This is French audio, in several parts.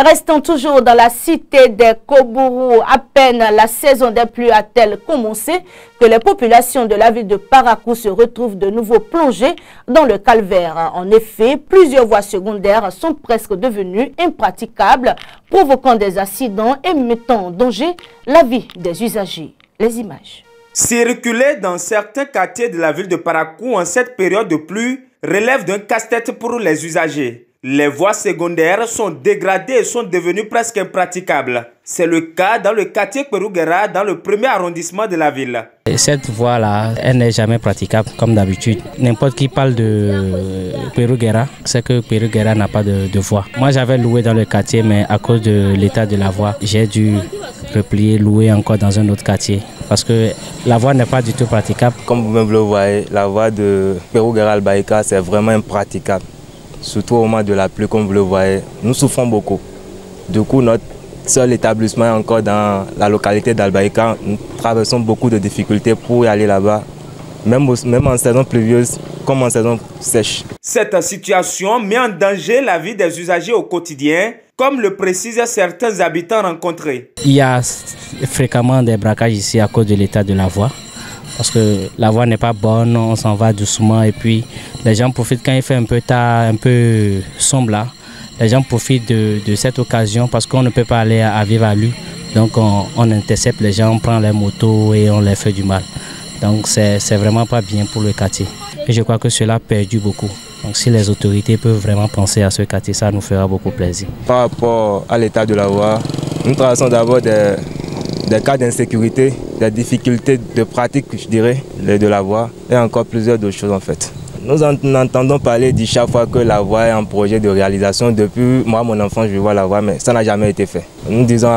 Restons toujours dans la cité des Kobourou. À peine la saison des pluies a-t-elle commencé que les populations de la ville de Parakou se retrouvent de nouveau plongées dans le calvaire. En effet, plusieurs voies secondaires sont presque devenues impraticables, provoquant des accidents et mettant en danger la vie des usagers. Les images. Circuler dans certains quartiers de la ville de Parakou en cette période de pluie relève d'un casse-tête pour les usagers. Les voies secondaires sont dégradées et sont devenues presque impraticables. C'est le cas dans le quartier Kwerouguera, dans le premier arrondissement de la ville. Cette voie-là, elle n'est jamais praticable comme d'habitude. N'importe qui parle de Kwerouguera, c'est que Kwerouguera n'a pas de voie. Moi, j'avais loué dans le quartier, mais à cause de l'état de la voie, j'ai dû replier, louer encore dans un autre quartier. Parce que la voie n'est pas du tout praticable. Comme vous-même le voyez, la voie de Kwerouguera-Albaïka, c'est vraiment impraticable. Surtout au moment de la pluie, comme vous le voyez, nous souffrons beaucoup. Du coup, notre seul établissement est encore dans la localité d'Albaïka. Nous traversons beaucoup de difficultés pour y aller là-bas, même en saison pluvieuse comme en saison sèche. Cette situation met en danger la vie des usagers au quotidien, comme le précisent certains habitants rencontrés. Il y a fréquemment des braquages ici à cause de l'état de la voie. Parce que la voie n'est pas bonne, on s'en va doucement et puis les gens profitent quand il fait un peu tard, un peu sombre là. Les gens profitent de cette occasion parce qu'on ne peut pas aller à vive allure. Donc on intercepte les gens, on prend les motos et on les fait du mal. Donc c'est vraiment pas bien pour le quartier. Et je crois que cela a perdu beaucoup. Donc si les autorités peuvent vraiment penser à ce quartier, ça nous fera beaucoup plaisir. Par rapport à l'état de la voie, nous traversons d'abord des cas d'insécurité, des difficultés de pratique, je dirais, de la voie et encore plusieurs d'autres choses en fait. Nous entendons parler chaque fois que la voie est en projet de réalisation. Depuis moi, mon enfant, je vois la voie, mais ça n'a jamais été fait. Nous disons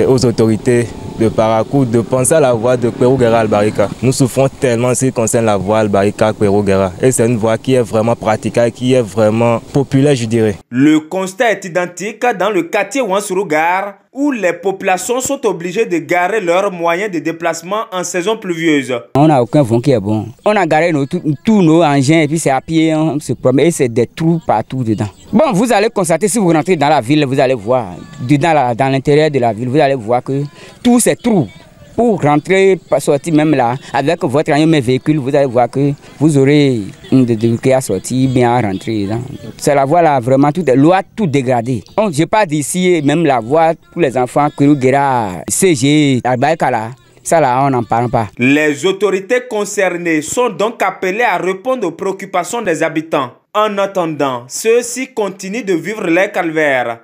aux autorités de Parakou de penser à la voie de Kwerouguera-Albaïka. Nous souffrons tellement en ce qui concerne la voie Albaïka-Kwerouguera. Et c'est une voie qui est vraiment praticable, qui est vraiment populaire, je dirais. Le constat est identique dans le quartier Ouansurugar, où les populations sont obligées de garer leurs moyens de déplacement en saison pluvieuse. On n'a aucun vent qui est bon. On a garé tous nos engins et puis c'est à pied, on se promène et c'est des trous partout dedans. Bon, vous allez constater, si vous rentrez dans la ville, vous allez voir, dans l'intérieur de la ville, vous allez voir que tous ces trous, pour rentrer, sortir même là, avec votre véhicule, vous allez voir que vous aurez une difficulté à sortir, bien à rentrer. C'est la voie là, vraiment, l'eau a tout dégradé. Je parle d'ici, même la voie pour les enfants, Kwerouguera, CG, Albaïka là. Ça là, on n'en parle pas. Les autorités concernées sont donc appelées à répondre aux préoccupations des habitants. En attendant, ceux-ci continuent de vivre les calvaires.